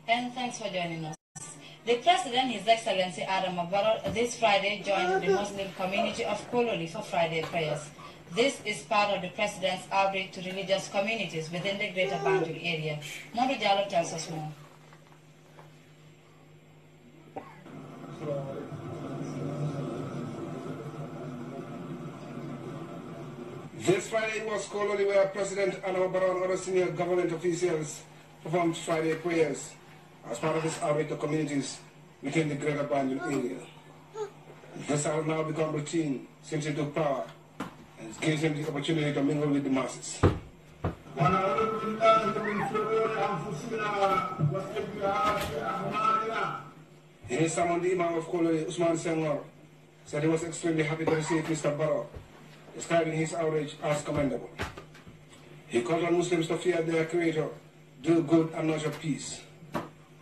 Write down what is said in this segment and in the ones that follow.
And thanks for joining us. The President, His Excellency Adam Barrow, this Friday joined the Muslim community of Kololi for Friday prayers. This is part of the President's outreach to religious communities within the Greater Banjul area. Modu Jallo tells us more. This Friday was Kololi where President Adam Barrow and other senior government officials performed Friday prayers as part of this outreach to communities within the Greater Banjul area. This has now become routine since he took power, and it gives him the opportunity to mingle with the masses. In his sermon, the Imam of Kololi, Usman Senghor, said he was extremely happy to receive Mr. Barrow, describing his outreach as commendable. He called on Muslims to fear their Creator, do good and nurture peace.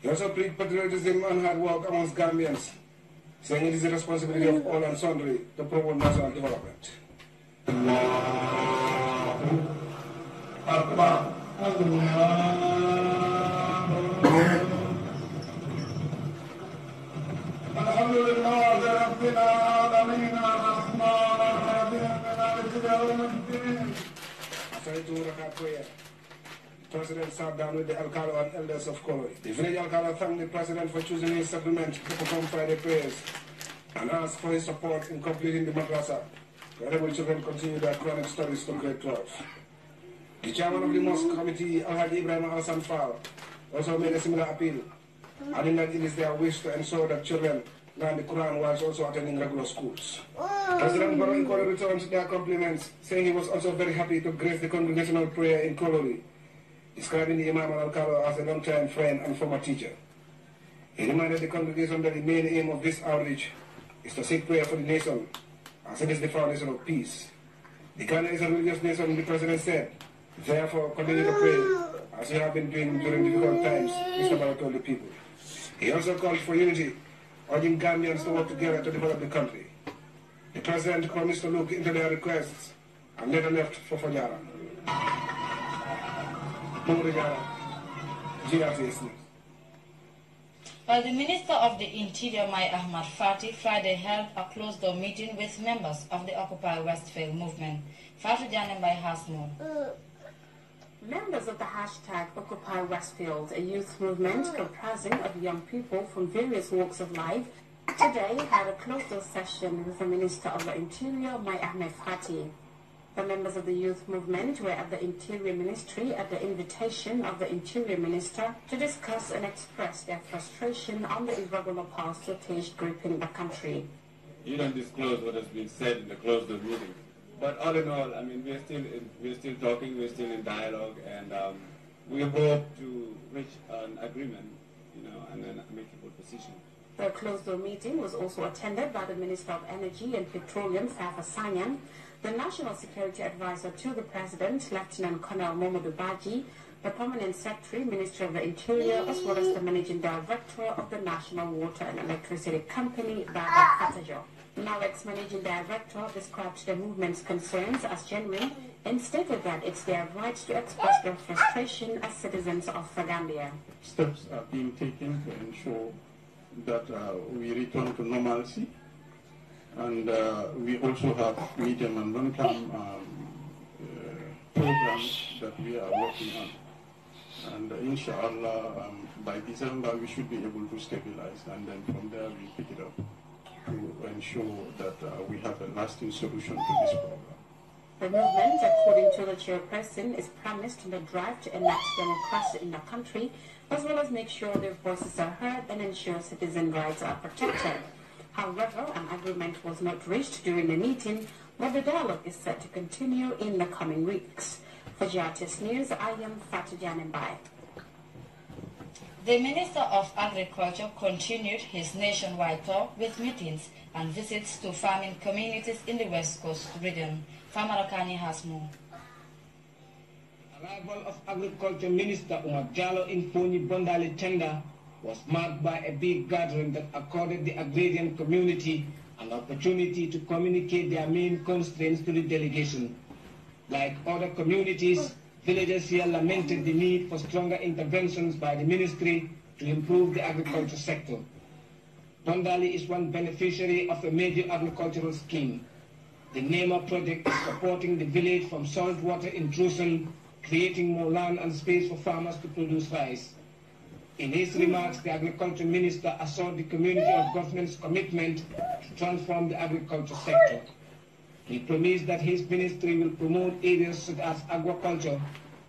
He also preached patriotism and hard work amongst Gambians, saying it is the responsibility of all and sundry to promote national development. After the two-rakat prayer, the President sat down with the Alcalo and elders of Kololi. The village Alcalo thanked the President for choosing his settlement to perform Friday prayers and asked for his support in completing the madrasa to enable children continue their Quranic studies to grade 12. The chairman of the mosque committee, Alhaji Ibrahim Al-Hassan Fall, also made a similar appeal, adding that it is their wish to ensure that children learn the Quran whilst also attending regular schools. President Barrow in Kololi returned their compliments, saying he was also very happy to grace the congregational prayer in Kololi, describing the Imam Al-Kalo as a long-time friend and former teacher. He reminded the congregation that the main aim of this outreach is to seek prayer for the nation, as it is the foundation of peace. The Ghana is a religious nation, the President said. Therefore, continue to pray, as you have been doing during difficult times, Mr. Barrow told the people. He also called for unity, urging Gambians to work together to develop the country. The President promised to look into their requests and later left for Fajara. GRTS News. While the Minister of the Interior, Mai Ahmad Fati, Friday held a closed-door meeting with members of the Occupy Westfield movement. Fatu Janembai has more. Members of the hashtag Occupy Westfield, a youth movement comprising of young people from various walks of life, today had a closed-door session with the Minister of the Interior, Mai Ahmed Fati. The members of the youth movement were at the Interior Ministry at the invitation of the Interior Minister to discuss and express their frustration on the irregular percentage gripping the country. You don't disclose what has been said in the closed-door meeting. But all in all, I mean, we're still talking, we're still in dialogue, and we hope to reach an agreement, and an amicable position. The closed-door meeting was also attended by the Minister of Energy and Petroleum, Fafa Sanyan, the National Security Advisor to the President, Lieutenant Colonel Momodu Baji, the Permanent Secretary, Minister of the Interior, as well as the Managing Director of the National Water and Electricity Company, Baba Katajo. NAWEC's Managing Director described the movement's concerns as genuine and stated that it's their right to express their frustration as citizens of the Gambia. Steps are being taken to ensure that we return to normalcy, and we also have medium and long-term programs that we are working on. And inshallah, by December we should be able to stabilize, and then from there we pick it up to ensure that we have a lasting solution to this problem. The movement, according to the chairperson, is promised to drive to enact democracy in the country, as well as make sure their voices are heard and ensure citizen rights are protected. However, an agreement was not reached during the meeting, but the dialogue is set to continue in the coming weeks. For GRTS News, I am Fatu Janembai. The Minister of Agriculture continued his nationwide tour with meetings and visits to farming communities in the West Coast region. Famarakani has more. Arrival of Agriculture Minister Umar Jallo in Pony Bondali Tenda was marked by a big gathering that accorded the agrarian community an opportunity to communicate their main constraints to the delegation. Like other communities, villagers here lamented the need for stronger interventions by the ministry to improve the agriculture sector. Bondali is one beneficiary of a major agricultural scheme. The NEMA project is supporting the village from saltwater intrusion, creating more land and space for farmers to produce rice. In his remarks, the Agriculture Minister assured the community of government's commitment to transform the agriculture sector. He promised that his ministry will promote areas such as aquaculture,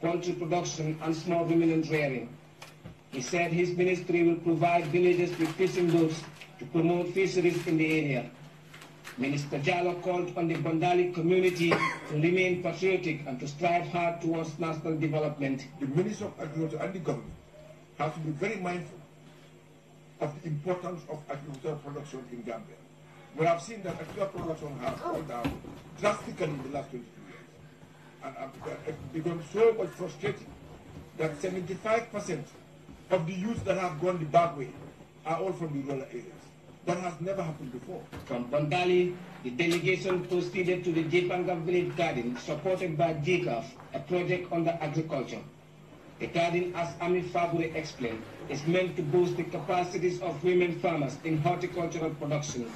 poultry production, and small ruminant rearing. He said his ministry will provide villagers with fishing boats to promote fisheries in the area. Minister Jallo called on the Bondali community to remain patriotic and to strive hard towards national development. The Minister of Agriculture and the government has to be very mindful of the importance of agricultural production in Gambia. We have seen that agricultural production has gone down drastically in the last 22 years. And it's become so much frustrating that 75% of the youth that have gone the bad way are all from the rural areas. That has never happened before. From Bondali, the delegation proceeded to the Jepanga Village Garden, supported by GCAF, a project under agriculture. The garden, as Ami Fabure explained, is meant to boost the capacities of women farmers in horticultural production.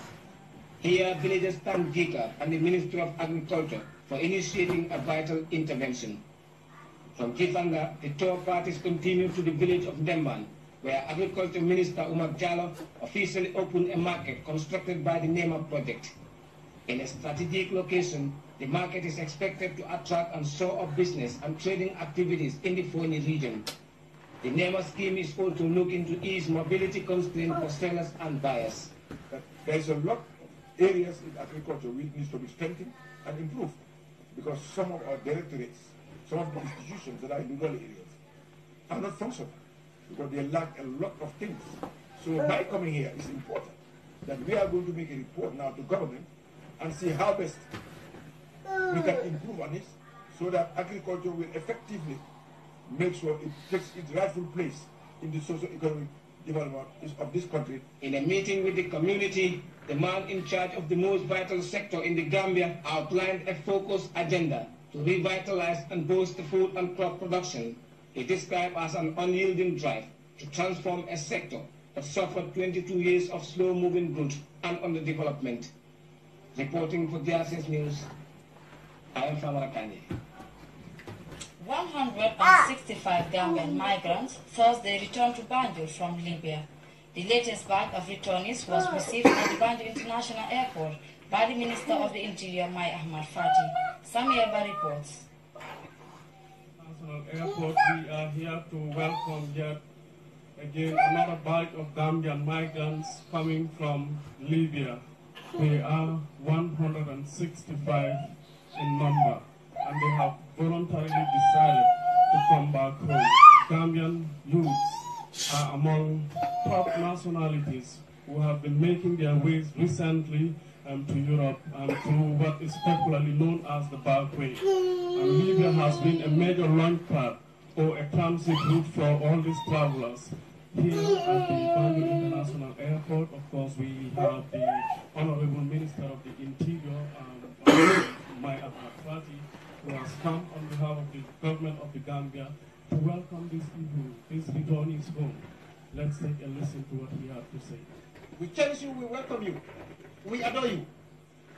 Here, villagers thank GCAF and the Ministry of Agriculture for initiating a vital intervention. From Jepanga, the tour parties continue to the village of Demban, where Agriculture Minister Umar Jallo officially opened a market constructed by the NEMA project. In a strategic location, the market is expected to attract and soar up business and trading activities in the Foni region. The NEMA scheme is also looking to ease mobility constraints for sellers and buyers. There is a lot of areas in agriculture which needs to be strengthened and improved, because some of our directorates, some of the institutions that are in rural areas are not functional, because they lack a lot of things. So my coming here is important, that we are going to make a report now to government and see how best we can improve on it, so that agriculture will effectively make sure it takes its rightful place in the socio-economic development of this country. In a meeting with the community, the man in charge of the most vital sector in the Gambia outlined a focused agenda to revitalize and boost the food and crop production. He described as an unyielding drive to transform a sector that suffered 22 years of slow-moving growth and underdevelopment. Reporting for GRTS News, I am Famara Kanye. 165 Gambian migrants Thursday returned to Banjul from Libya. The latest batch of returnees was received at the Banjul International Airport by the Minister of the Interior, Mai Ahmad Fati. Samuel Ba reports. International Airport, we are here to welcome yet again another batch of Gambian migrants coming from Libya. They are 165 in number, and they have voluntarily decided to come back home. Gambian youths are among top nationalities who have been making their ways recently to Europe through what is popularly known as the back way. And Libya has been a major launch pad or a transit route for all these travelers. Here at the Banjul International Airport, of course, we have the Honorable Minister of the Interior, Mai Ahmad Fati, who has come on behalf of the government of the Gambia to welcome these people, these returnees home. Let's take a listen to what he has to say. We cherish you, we welcome you, we adore you.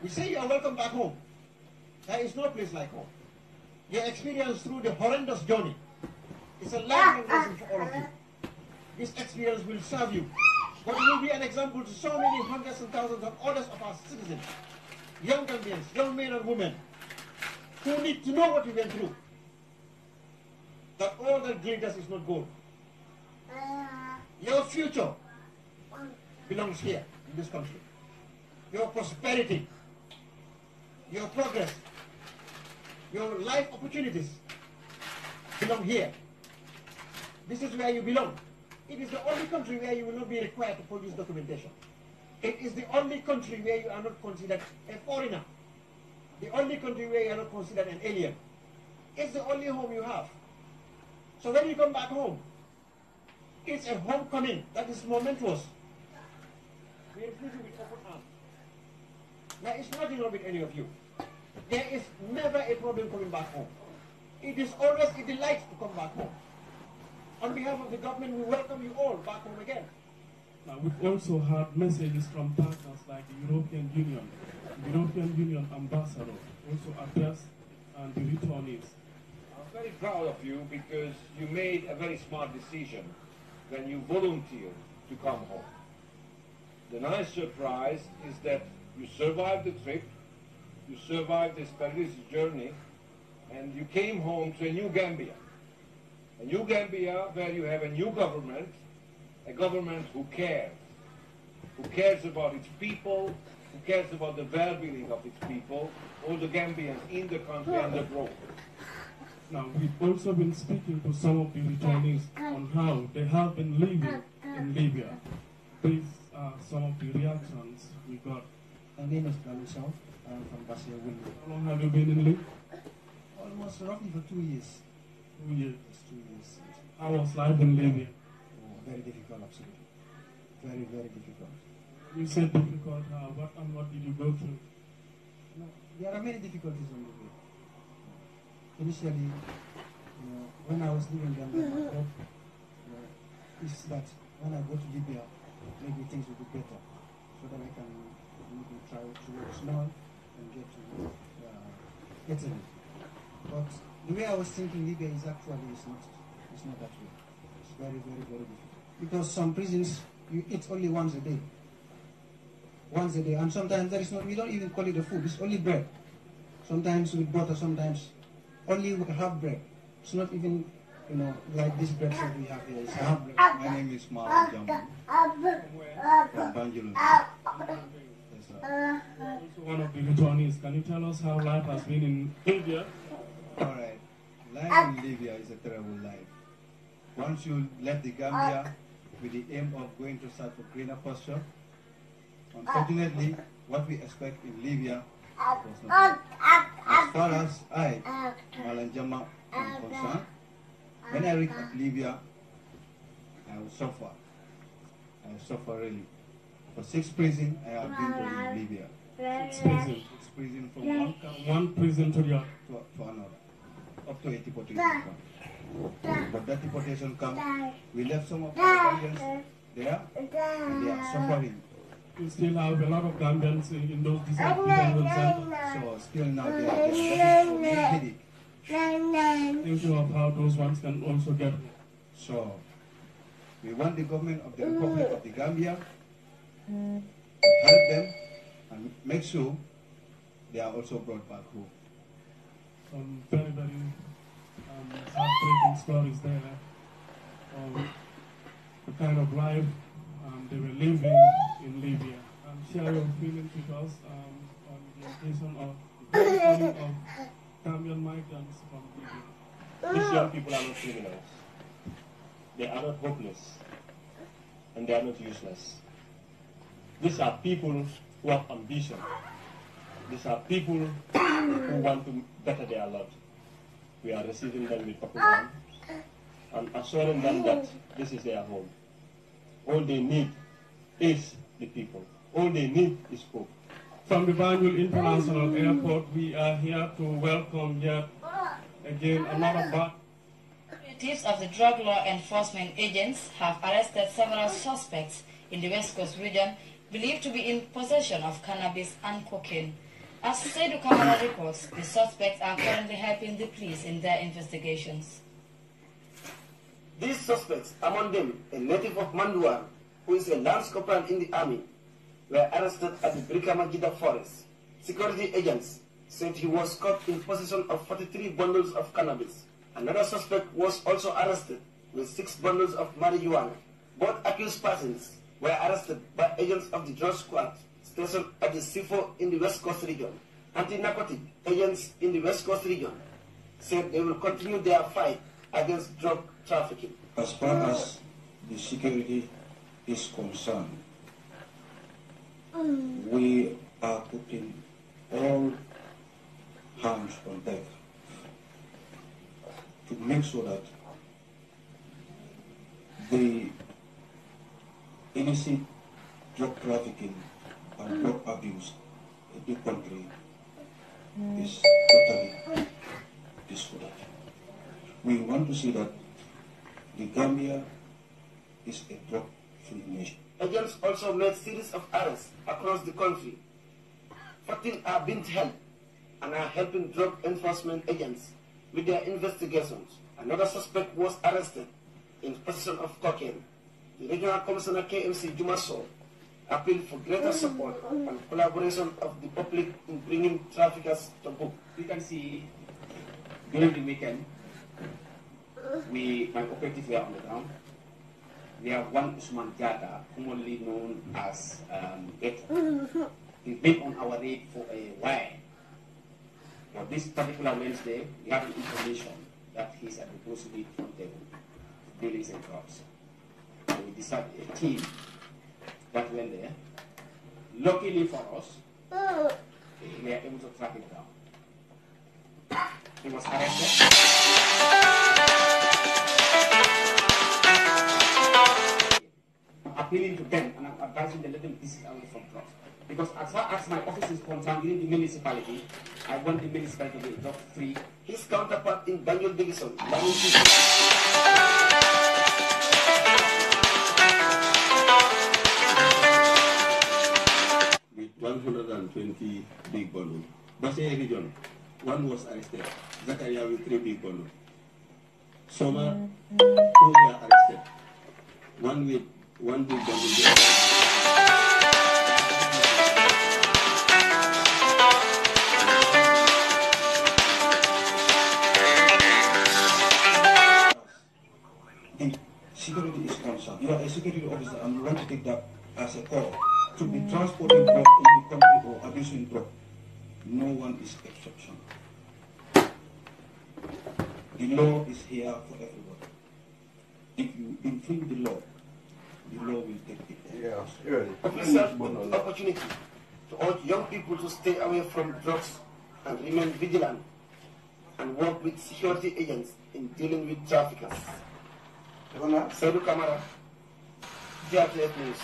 We say you are welcome back home. There is no place like home. Your experience through the horrendous journey is a lifelong lesson for all of you. This experience will serve you, but it will be an example to so many hundreds and thousands of others of our citizens, young Gambians, young men and women, who need to know what we went through. That all that glitters is not gold. Your future belongs here, in this country. Your prosperity, your progress, your life opportunities belong here. This is where you belong. It is the only country where you will not be required to produce documentation. It is the only country where you are not considered a foreigner. The only country where you are not considered an alien. It's the only home you have. So when you come back home, it's a homecoming that is momentous. We receive you with open arms. There is nothing wrong with any of you. There is never a problem coming back home. It is always a delight to come back home. On behalf of the government, we welcome you all back home again. Now, we've also had messages from partners like the European Union. The European Union ambassador also addressed the returnees. I'm very proud of you because you made a very smart decision when you volunteered to come home. The nice surprise is that you survived the trip, you survived this perilous journey, and you came home to a new Gambia. A new Gambia where you have a new government, a government who cares about its people, who cares about the well-being of its people, all the Gambians in the country and abroad. Now, we've also been speaking to some of the returnees on how they have been living in Libya. These are some of the reactions we got. My name is Pramishaw. I'm from Basia Window. How long have you been in Libya? Almost roughly for 2 years. 2 years. It's 2 years. How was life in Libya? Oh, very difficult, absolutely. Very, very difficult. You said difficult. What did you go through? No, there are many difficulties on the way. Initially, when I was living there, my hope is that when I go to Libya, maybe things will be better, so that I can maybe try to work small and get to Italy. But the way I was thinking, Libya is actually it's not that way. It's very, very, very difficult. Because some prisons you eat only once a day. Once a day, and sometimes there is no. We don't even call it a food. It's only bread. Sometimes with butter. Sometimes only half bread. It's not even, like this bread that we have here. It's half bread. My name is Mark Jambu from Banjul. Yes, sir. One of the returnees. Can you tell us how life has been in Libya? All right. Life in Libya is a terrible life. Once you left the Gambia with the aim of going to search for greener pasture, unfortunately, what we expect in Libya was not. As far as I, Malanjama, am concerned, when I reach Libya, I will suffer. I will suffer really. For 6 prisons, I have been to Libya. 6 prisons. 6 prisons from one prison to the other. To another. Up to a deportation. But that deportation comes, we left some of our Gambians there, and they are suffering. You still have a lot of Gambians in those detention centers. So still now they are getting Thinking of how those ones can also get. So we want the government of the Republic of the Gambia to help them and make sure they are also brought back home. Some very, very heartbreaking stories there. The kind of life they were living in Libya. Share your feelings with us on the occasion of the welcoming of Gambian migrants from Libya. These young people are not criminals. They are not hopeless. And they are not useless. These are people who have ambition. These are people who want to better their lot. We are receiving them with open arms and assuring them that this is their home. All they need is the people. All they need is hope. From the Banjul International Airport, we are here to welcome yet again another batch. Operatives of the drug law enforcement agents have arrested several suspects in the West Coast region believed to be in possession of cannabis and cocaine. As Seydou Camara reports, the suspects are currently helping the police in their investigations. These suspects, among them a native of Manduan, who is a lance corporal in the army, were arrested at the Brikamagida forest. Security agents said he was caught in possession of 43 bundles of cannabis. Another suspect was also arrested with 6 bundles of marijuana. Both accused persons were arrested by agents of the drug squad stationed at the CIFO in the West Coast region. Anti-narcotic agents in the West Coast region said they will continue their fight against drug trafficking. As far as the security is concerned, we are putting all hands on deck to make sure that the illicit drug trafficking and drug abuse in the country is totally discouraged. We want to see that The Gambia is a drug-free nation. Agents also made series of arrests across the country. 14 are being held and are helping drug enforcement agents with their investigations. Another suspect was arrested in possession of cocaine. The Regional Commissioner KMC Jumaso appealed for greater support and collaboration of the public in bringing traffickers to book. You can see during the weekend, my operatives were on the ground. We have one Usman Jata, commonly known as Ghetto. He's been on our raid for a while. For this particular Wednesday, we have information that he's at the grocery front table, dealing and drugs. So we decided a team that went there. Luckily for us, we were able to track him down. He was arrested. Appealing to them and I'm advising them, let them visit away from drugs. Because as far as my office is concerned, within the municipality, I want the municipality to be drug free. His counterpart in Banjul Division, with 120 big balloons. Basay region, one was arrested. Zakaria with 3 big balloons. Soma, 2 were arrested. One with 1 big balloon. Security is concerned. You are a security officer and you want to take that as a call to be transporting drug in the country or abusing drug. No one is exception. The law is here for everyone. If you infringe the law will take it. Yes, really. Officers took the opportunity to urge young people to stay away from drugs and remain vigilant and work with security agents in dealing with traffickers. Saidu Kamara, GRTS News.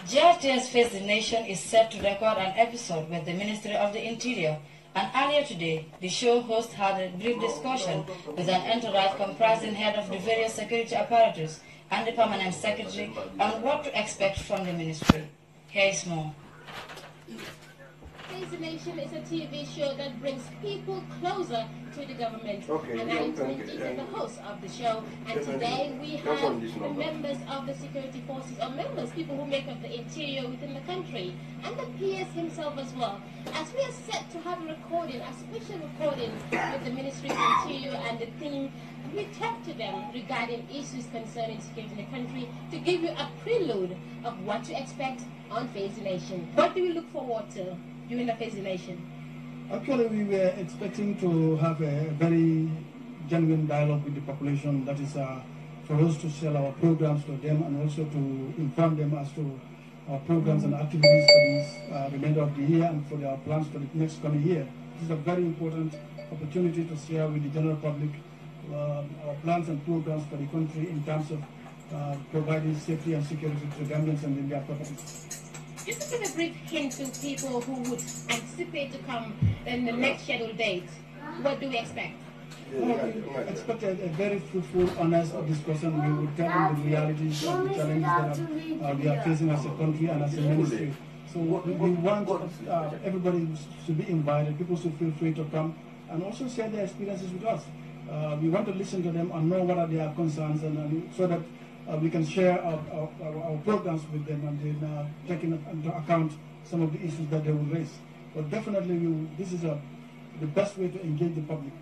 GRTS Face the Nation is set to record an episode with the Ministry of the Interior, and earlier today, the show host had a brief discussion with an entourage comprising head of the various security apparatus and the permanent secretary on what to expect from the ministry. Here is more. Face the Nation is a TV show that brings people closer to the government. And I'm the host of the show. And today we have the members of the security forces, or members, people who make up the interior within the country, and the PS himself as well. As we are set to have a recording, a special recording with the Ministry of Interior and the team, we talk to them regarding issues concerning security in the country to give you a prelude of what to expect on Face the Nation. What do we look forward to during the Face the Nation? Actually, we were expecting to have a very genuine dialogue with the population. That is for us to sell our programs to them and also to inform them as to our programs and activities for this remainder of the year and for our plans for the next coming year. This is a very important opportunity to share with the general public our plans and programs for the country in terms of providing safety and security to Gambians and their properties. Just to give a brief hint to people who would anticipate to come in the next scheduled date, what do we expect? We expect a very fruitful, honest discussion. We will tell them the realities of the challenges that we are facing as a country and as a ministry. So we want everybody to be invited. People should feel free to come and also share their experiences with us. We want to listen to them and know what are their concerns, and so that we can share our programs with them and then taking into account some of the issues that they will raise. But definitely, this is the best way to engage the public.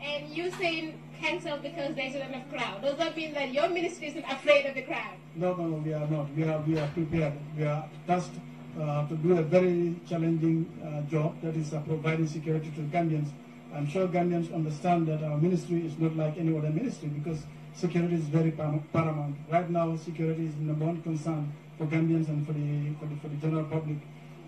And you saying cancel because there's not enough crowd. Does that mean that your ministry isn't afraid of the crowd? No, we are not. We are prepared. We are tasked to do a very challenging job, that is providing security to Gambians. I'm sure Gambians understand that our ministry is not like any other ministry, because security is very paramount. Right now, security is the #1 concern for Gambians and for the general public.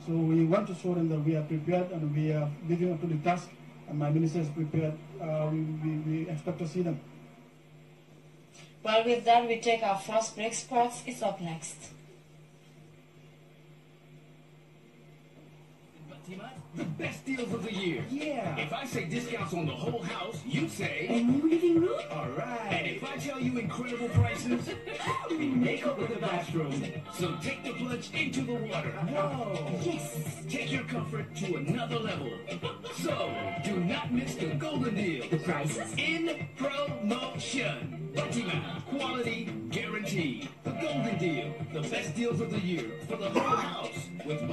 So we want to show them that we are prepared and we are living up to the task, and my minister is prepared. We expect to see them. Well, with that, we take our first break. Sports is up next. The best deals of the year. Yeah. If I say discounts on the whole house, you say... A new living room? All right. And if I tell you incredible prices... we make up with the bathroom. So take the plunge into the water. Whoa. Yes. Take your comfort to another level. So, do not miss the golden deal. The prices? In promotion. Ultima, quality guaranteed. The golden deal. The best deals of the year for the whole house. With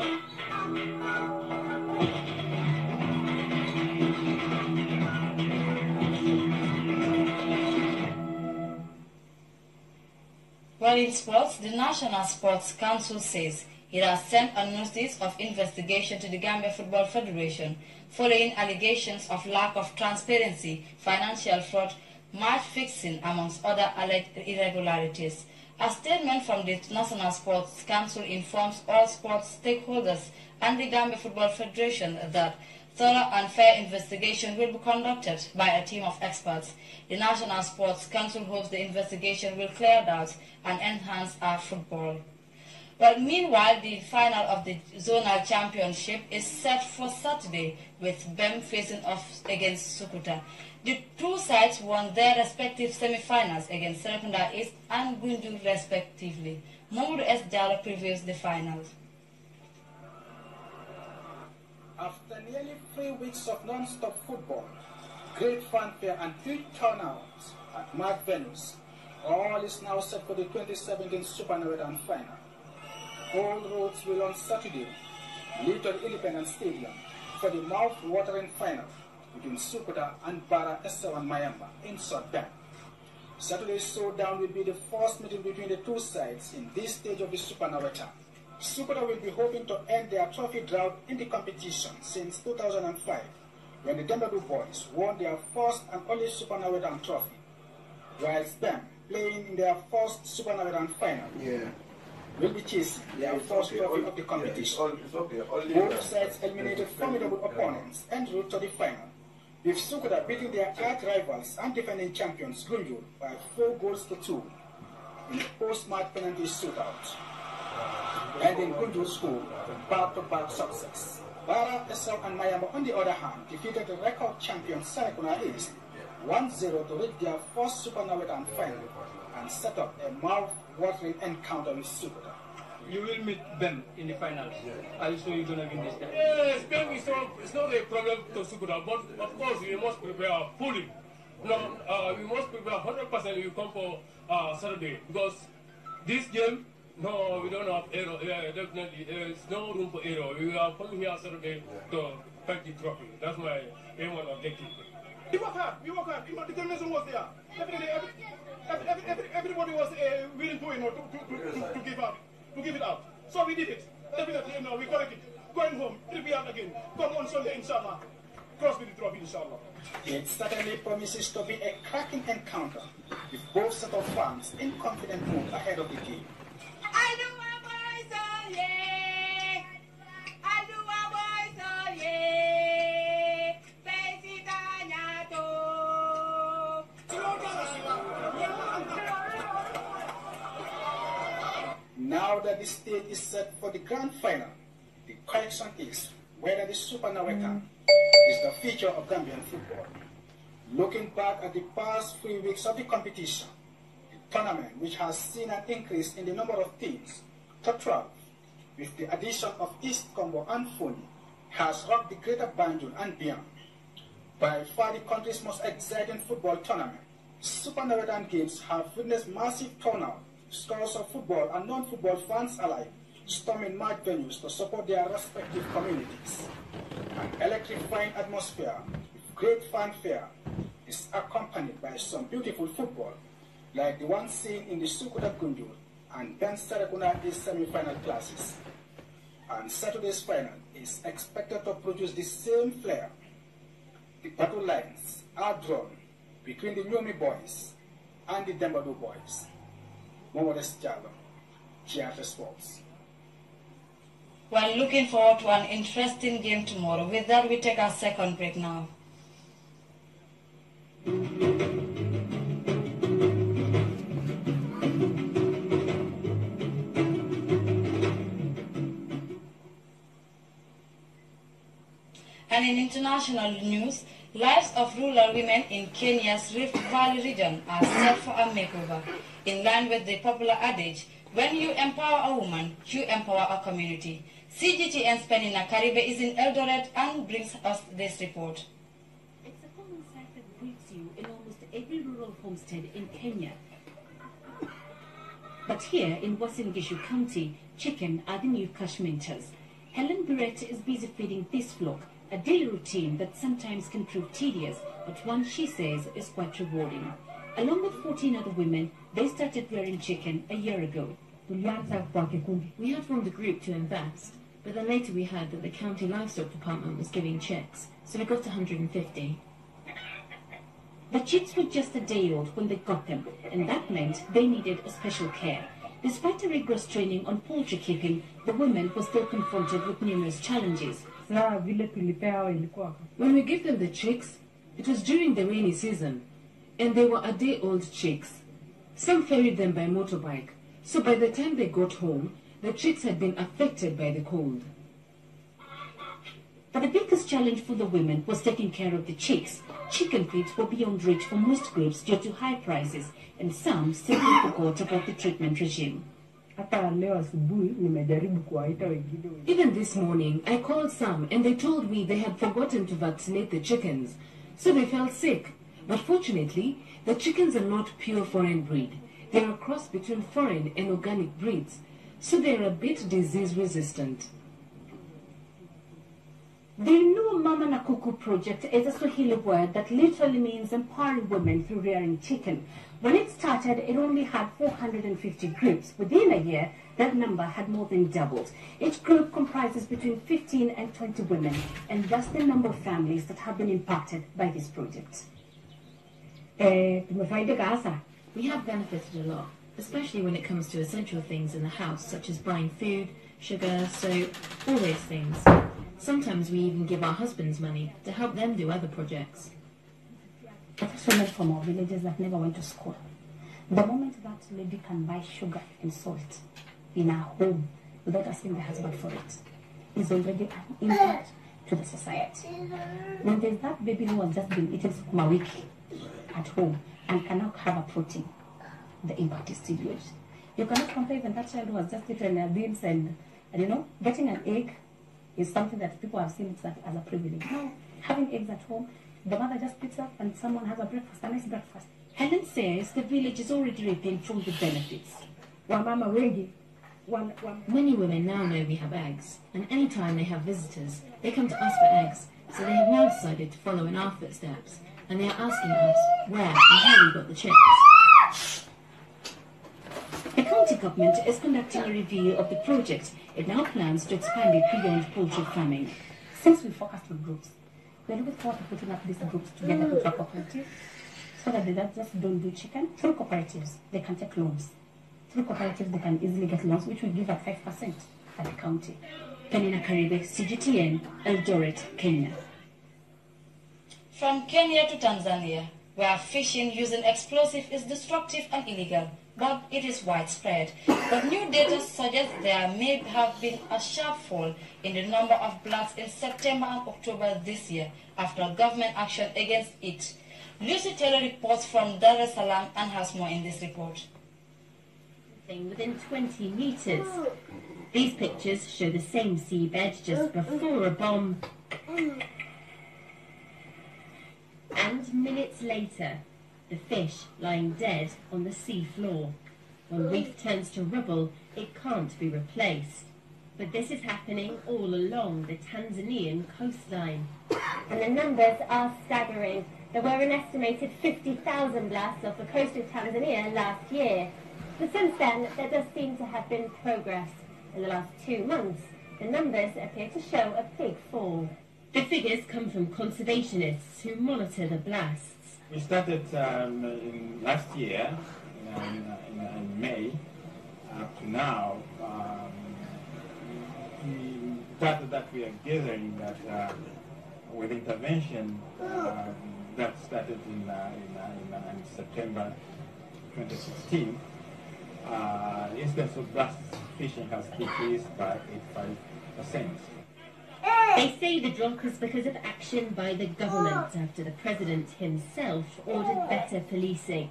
Well, in sports, the National Sports Council says it has sent a notice of investigation to the Gambia Football Federation following allegations of lack of transparency, financial fraud, match fixing, amongst other alleged irregularities. A statement from the National Sports Council informs all sports stakeholders and the Gambia Football Federation that thorough and fair investigation will be conducted by a team of experts. The National Sports Council hopes the investigation will clear doubts and enhance our football. Well, meanwhile, the final of the Zonal Championship is set for Saturday with BEM facing off against Sukuta. The two sides won their respective semi-finals against Serekunda East and Gunjur respectively. Mamoudou S. Diallo previews the finals. After nearly 3 weeks of non-stop football, great fanfare and huge turnouts at mad venues, all is now set for the 2017 Super Nawetan final. All roads will on Saturday lead to the Independence Stadium for the mouth-watering final between Sukuta and Bara Esteban Mayamba in South Bend. Saturday's showdown will be the first meeting between the two sides in this stage of the Super Nawetan. Sukuta will be hoping to end their trophy drought in the competition since 2005, when the Dembadu boys won their first and only Super Nawetan trophy, whilst them playing in their first Super Nawetan final. Will be chasing their first trophy of the competition. Both sides eliminated formidable opponents en route to the final, with Sukuta beating their arch-rivals and defending champions Gunjur by 4 goals to 2 in a post-match penalty shootout, ending Gunjur's school back-to-back success. Bara, Esau and Mayamba, on the other hand, defeated the record champion Serekunda East 1-0 to reach their first Super Nawetan final and set up a mouth-watering encounter with Sukuta. You will meet them in the finals. Are you sure you're going to win this time? Yes, Ben, it's not a problem to Sukuta, but of course we must prepare fully. No, we must prepare 100%. We come for Saturday, because this game, no, we don't have error. Yeah, definitely, there's no room for error. We are coming here Saturday to fight the trophy. That's my aim and objective. We work hard. The determination was there. Everybody was willing to give it out. So we did it. Definitely, we collect it. Going home, it'll be out again. Come on Sunday, inshallah. Cross with the trophy, inshallah. It certainly promises to be a cracking encounter with both set of fans in confident mood ahead of the game. I do my boys, oh yeah. I do my boys, oh yeah. Now that the stage is set for the grand final, the question is whether the Super Nawetan is the future of Gambian football. Looking back at the past 3 weeks of the competition, the tournament, which has seen an increase in the number of teams to 12, with the addition of East Congo and Foni, has rocked the greater Banjul and beyond. By far the country's most exciting football tournament, Super Nawetan games have witnessed massive turnout, scores of football and non-football fans alike storming match venues to support their respective communities. An electrifying atmosphere with great fanfare is accompanied by some beautiful football, like the one seen in the Sukuta Gunjur and Ben Serekunda semi-final classes. And Saturday's final is expected to produce the same flair. The battle lines are drawn between the Nyomi boys and the Dembadu boys. Momodes Jalo, GRTS Sports. We're looking forward to an interesting game tomorrow. With that, we take our second break now. And in international news, lives of rural women in Kenya's Rift Valley region are set for a makeover. In line with the popular adage, when you empower a woman, you empower a community. CGTN's Penina Karibe is in Eldoret and brings us this report. It's a common sight that greets you in almost every rural homestead in Kenya. But here in Uasin Gishu County, chicken are the new cash minters. Helen Burrett is busy feeding this flock, a daily routine that sometimes can prove tedious, but one she says is quite rewarding. Along with 14 other women, they started rearing chicken a year ago. We had formed a group to invest, but then later we heard that the county livestock department was giving chicks, so we got 150. The chicks were just a day old when they got them, and that meant they needed a special care. Despite a rigorous training on poultry keeping, the women were still confronted with numerous challenges. When we gave them the chicks, it was during the rainy season, and they were a day-old chicks. Some ferried them by motorbike, so by the time they got home, the chicks had been affected by the cold. But the biggest challenge for the women was taking care of the chicks. Chicken feeds were beyond reach for most groups due to high prices, and some simply forgot about the treatment regime. Even this morning, I called some and they told me they had forgotten to vaccinate the chickens, so they felt sick. But fortunately, the chickens are not pure foreign breed. They are a cross between foreign and organic breeds, so they are a bit disease resistant. The Inua Mama na Kuku project is a Swahili word that literally means empowering women through rearing chicken. When it started, it only had 450 groups. Within a year, that number had more than doubled. Each group comprises between 15 and 20 women, and that's the number of families that have been impacted by this project. We have benefited a lot, especially when it comes to essential things in the house, such as buying food, sugar, soap, all those things. Sometimes we even give our husbands money to help them do other projects. Women from our villages that never went to school. The moment that lady can buy sugar and salt in her home without asking the husband for it is already an impact to the society. When there's that baby who has just been eating sukuma wiki at home and cannot have a protein, the impact is still huge. You cannot compare even that child who has just eaten beans and you know, getting an egg is something that people have seen as a privilege. Now, having eggs at home, the mother just picks up and someone has a breakfast, a nice breakfast. Helen says the village is already reaping from the benefits. Many women now know we have eggs, and any time they have visitors, they come to us for eggs, so they have now decided to follow in our footsteps, and they are asking us where and how we got the chicks. The county government is conducting a review of the project. It now plans to expand it beyond poultry farming. Since we focused on groups, we are looking forward to putting up these groups together with a cooperative so that they just don't do chicken. Through cooperatives, they can take loans. Through cooperatives, they can easily get loans, which we give at 5% at the county. Penina Karibe, CGTN, Eldoret, Kenya. From Kenya to Tanzania, where fishing using explosive is destructive and illegal, but it is widespread. But new data suggests there may have been a sharp fall in the number of blasts in September and October this year after government action against it. Lucy Taylor reports from Dar es Salaam and has more in this report. Within 20 meters. These pictures show the same seabed just before a bomb. And minutes later, the fish lying dead on the sea floor. When reef turns to rubble, it can't be replaced. But this is happening all along the Tanzanian coastline. And the numbers are staggering. There were an estimated 50,000 blasts off the coast of Tanzania last year. But since then, there does seem to have been progress. In the last 2 months, the numbers appear to show a big fall. The figures come from conservationists who monitor the blasts. We started in last year, in May, up to now. The data that we are gathering that with intervention that started in September 2016, instance of blast fishing has decreased by 85%. They say the drop is because of action by the government after the president himself ordered better policing.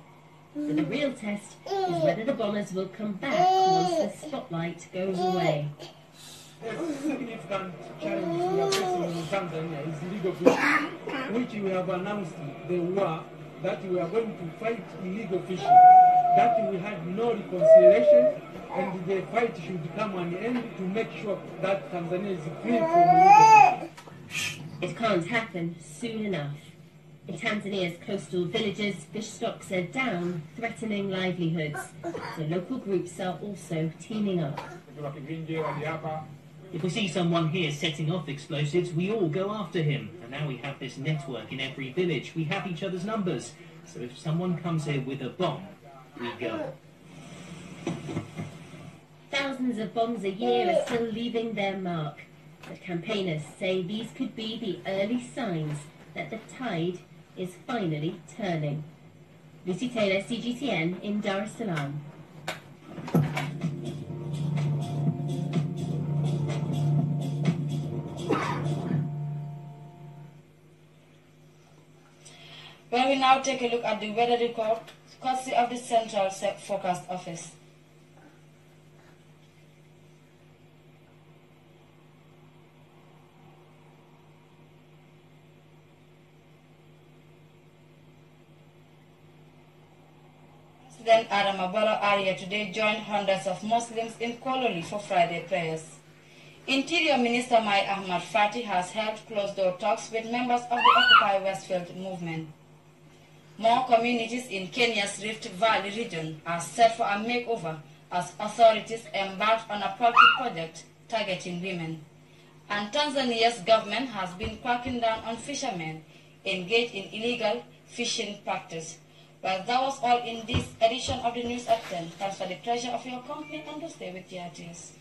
But the real test is whether the bombers will come back once the spotlight goes away. A significant challenge we are facing in Tanzania is illegal fishing, which we have announced the war that we are going to fight illegal fishing, that we had no reconciliation, and the fight should come an end to make sure that Tanzania is free from illegal fishing. It can't happen soon enough. In Tanzania's coastal villages, fish stocks are down, threatening livelihoods. So local groups are also teaming up. If we see someone here setting off explosives, we all go after him. And now we have this network in every village. We have each other's numbers. So if someone comes here with a bomb, we go. Thousands of bombs a year are still leaving their mark. But campaigners say these could be the early signs that the tide is finally turning. Lucy Taylor, CGTN in Dar es Salaam. Well, we now take a look at the weather report, courtesy of the Central Forecast Office. President Adama Barrow earlier today joined hundreds of Muslims in Kololi for Friday prayers. Interior Minister Mai Ahmad Fati has held closed-door talks with members of the Occupy Westfield movement. More communities in Kenya's Rift Valley region are set for a makeover as authorities embark on a public project targeting women. And Tanzania's government has been cracking down on fishermen engaged in illegal fishing practice. Well, that was all in this edition of the News at 10. Thanks for the pleasure of your company and to stay with GRTS.